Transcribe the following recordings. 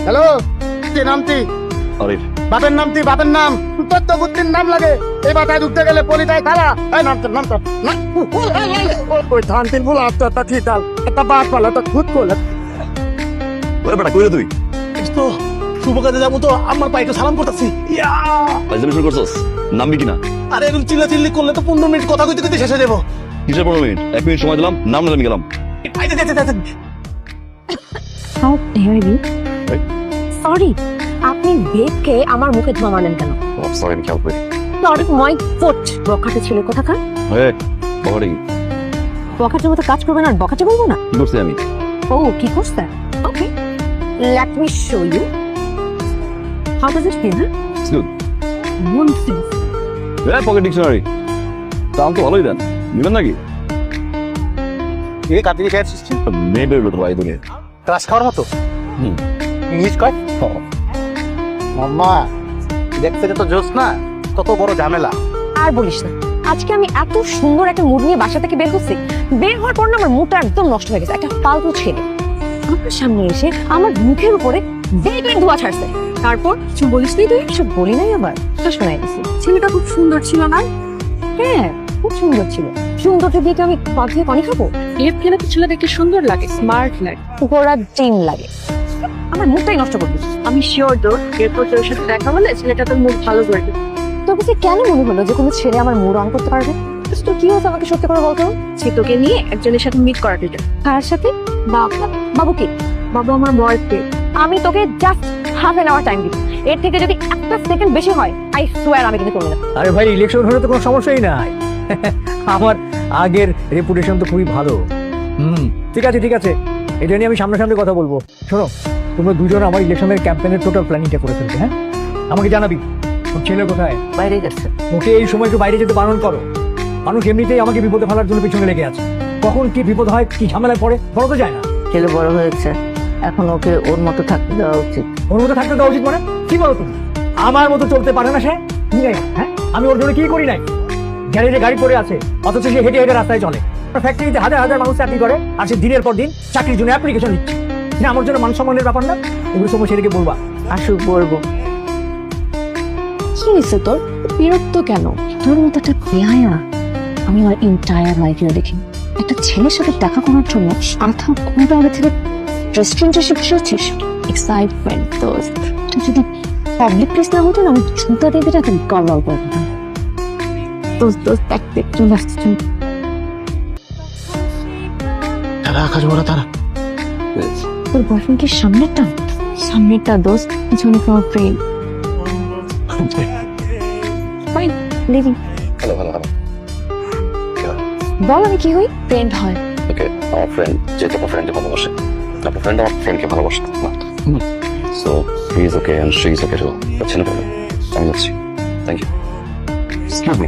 Hello, কি নামটি? আরিফ। বাপের নামটি, বাপের নাম। তোর তো বুদ্ধির নাম লাগে। এই বাটায় ঢুকতে গেলে পলিটায় খারা। এই নামতে নামতে না। ওই ধান তিন ফুল আস্তে আস্তে ঠিক ডাল। একটা বাদ পালা তো খুদ করলে। ওরে বেটা কইরে তুই? তো শুভ কাজে যাবো তো আমার পাইকে সালাম করতেছি। ফাইজলামি শুরু করছস? নামবি কিনা? আরে এরকম চিল্লাচিল্লি করলে তো 15 মিনিট কথা কইতে কইতে শেষ হয়ে যাবো। কিসের 15 মিনিট? 1 মিনিট সময় দিলাম, নাম নিলাম গেলাম। How dare you? Right. Sorry, আপনি বেগকে আমার মুখে ধোয়া মারলেন কেন? সরি আমি খেয়াল করি। Sorry, my foot. বকাটে ছিল কোথাকার? হয়ে বহরে বকাটের মতো কাজ করবেন আর বকাটে বলবো না? কি করছি আমি? ও কি করছেন? Okay, let me show you. How does it feel? It's good. Nonsense. Pocket dictionary দাম তো ভালোই দেন, নিবেন নাকি? এ কাটিয়ে খেয়েছিস মেয়ে বেরোলো তো ভাই দুনিয়া। ক্রাশ খাওয়ার মতো। হুম। ইংলিশ কয় মাম্মা, দেখতে যত জোস না তত বড় ঝামেলা। আর বলিস না, আজকে আমি এত সুন্দর একটা মুড নিয়ে বাসা থেকে বের হচ্ছি, বের হওয়ার পর না আমার মুডটা একদম নষ্ট হয়ে গেছে। একটা ফালতু ছেলে আমার সামনে এসে আমার মুখের উপরে বেগের ধোয়া ছাড়ছে। তারপর কিছু বলিস নি তুই? কিছু বলি নাই, আবার তো শোনাই দিছি। ছেলেটা খুব সুন্দর ছিল না? হ্যাঁ, খুব সুন্দর ছিল। সুন্দরটা দিয়ে কি আমি বাঁধিয়ে পানি খাবো? এর ফেলে তো ছেলে দেখতে সুন্দর লাগে, স্মার্ট লাগে। গোড়া ডিম লাগে। আমার মুডটাই নষ্ট করবি। আমি শিওর তোর এরপর তোর সাথে দেখা হলে ছেলেটা তোর মুড ভালো করে দেবে। তোর কাছে কেন মনে হলো যে কোনো ছেলে আমার মুড অন করতে পারবে? তো কি হয়েছে আমাকে সত্যি করে বলতো। সে তোকে নিয়ে একজনের সাথে মিট করাতে যায়। কার সাথে? বাবা। বাবু কি? বাবা আমার বয়ফ্রেন্ড। আমি তোকে just half an hour time দিই। এর থেকে যদি একটা সেকেন্ড বেশি হয়, আই সোয়ার আমি কিন্তু করবো না। আরে ভাই, ইলেকশন হলে তো কোনো সমস্যাই নাই। আমার আগের রেপুটেশন তো খুবই ভালো। ঠিক আছে ঠিক আছে, এটা নিয়ে আমি সামনাসামনি কথা বলবো। শোনো, তোমরা দুজন আমার ইলেকশনের ক্যাম্পেইনের টোটাল প্ল্যানিংটা করে ফেলবে। হ্যাঁ, আমাকে জানাবি ওর ছেলে কোথায়। বাইরে গেছে। ওকে এই সময় একটু বাইরে যেতে বারণ করো। মানুষ এমনিতেই আমাকে বিপদে ফেলার জন্য পিছনে লেগে আছে। কখন কি বিপদ হয়, কি ঝামেলায় পড়ে, বড় তো যায় না। ছেলে বড় হয়েছে, এখন ওকে ওর মতো থাকতে দেওয়া উচিত। ওর মতো থাকতে দেওয়া উচিত মানে কি বলো তুমি? আমার মতো চলতে পারে না সে? কি নাই? হ্যাঁ, আমি ওর জন্য কি করি নাই? গ্যারেজে গাড়ি পড়ে আছে, অথচ সে হেঁটে হেঁটে রাস্তায় চলে। ফ্যাক্টরিতে হাজার হাজার মানুষ চাকরি করে, আর সে দিনের পর দিন চাকরির জন্য অ্যাপ্লিকেশন দিচ্ছে। না, আমার জন্য মান সম্মানের ব্যাপার না? এগুলো সময় সেটাকে বলবা। আসুক বলবো। কি হয়েছে তোর? বিরক্ত কেন? তোর মতো একটা বেহায়া আমি আমার এন্টায়ার লাইফে দেখি। একটা ছেলের সাথে দেখা করার জন্য আধা ঘন্টা আগে থেকে রেস্টুরেন্টে এসে বসে আছিস। এক্সাইটমেন্ট তোর। তুই যদি পাবলিক প্লেস না হতো না, আমি জুতা দিয়ে এটা গল গল করে দিতাম। দোস্ত দোস্ত এক চলে আসছে। তারা আকাশ ভরা তারা। তোর বয়ফ্রেন্ড কি সামনেরটা? সামনেরটা দোস্ত, পিছনে তোমার friend. Fine, living. Hello hello hello. বল আমি কি হই? ফ্রেন্ড হয়। ওকে, আমার ফ্রেন্ড যেহেতু আপনার ফ্রেন্ডকে ভালোবাসে, আপনার ফ্রেন্ড আমার ফ্রেন্ডকে ভালোবাসে না। So he is okay and she is okay too. বুঝছেন না? আমি যাচ্ছি। Thank you. Excuse me,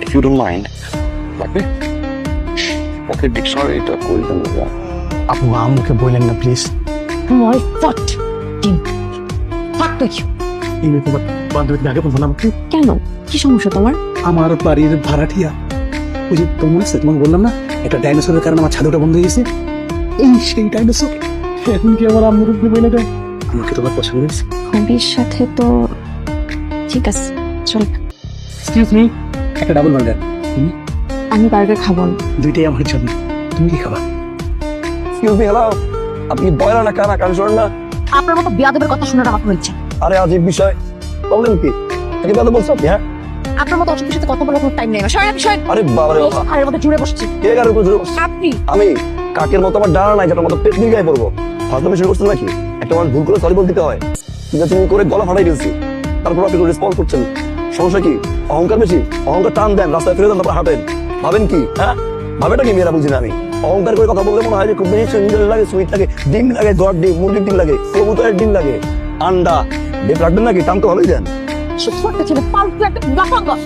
if you don't mind, লাগবে পকেট ডিকশনারিটা করে দেন না। আপু আম্মুকে বললেন না please. My foot. Fuck with you. এই মেয়ে তোমার বান্ধবীকে আগে বলবো না আমাকে। কেন? কি সমস্যা তোমার? আমার বাড়ির ভাড়াটিয়া, ওই যে তোমার আছে, তোমাকে বললাম না একটা ডাইনোসরের কারণে আমার ছাদটা বন্ধ হয়ে গেছে। এই সেই ডাইনোসর এখন কি আমার আম্মুর উপরে বলে দেয়? আমাকে তোমার পছন্দ হয়েছে। হবির সাথে তো ঠিক আছে, চল। এক্সকিউজ মি, একটা ডাবল বার্গার। আমি বার্গার খাবো না। দুইটাই আমার জন্য। তুমি কি খাবা? Excuse me, hello. আপনি বয়লা না কানা কান শোনেন না? আপনার মতো বিয়াদবের কথা শোনার আমার হচ্ছে। আরে আজীব বিষয়, প্রবলেম কি? কি কথা বলছো? হ্যাঁ, আপনার মতো অসুখের সাথে কথা বলার কোনো টাইম নেই। সবাই বিষয় আরে বাবারে বাবা, আর এর মধ্যে জুড়ে বসছি। কে কার উপর জোরে বসছে? আপনি আমি কাকের মতো আমার ডানা নাই, যেটার মতো পেট নিয়ে গায়ে পড়বো। ফাজলামি শুরু করছেন নাকি? একটা মানুষ ভুল করে সরি বলতে হয়, কিন্তু তুমি করে গলা ফাটাই দিয়েছি, তারপর আপনি রেসপন্স করছেন। সমস্যা কি? অহংকার বেশি? অহংকার টান দেন, রাস্তায় ফিরে দেন, তারপর হাঁটেন। ভাবেন কি? হ্যাঁ, ভাবেটা কি? মেয়েরা বুঝি না আমি। অহংকার করে কথা বললে মনে হয় যে খুব বেশি সুন্দর লাগে, সুইট লাগে, ডিম লাগে, গড ডিম, মুরগির ডিম লাগে, কবুতরের ডিম লাগে, আন্ডা ডিম রাখবেন নাকি? টান তো ভালোই দেন। ছোট্ট ছেলে, ফালতু একটা লাফাঙ্গা।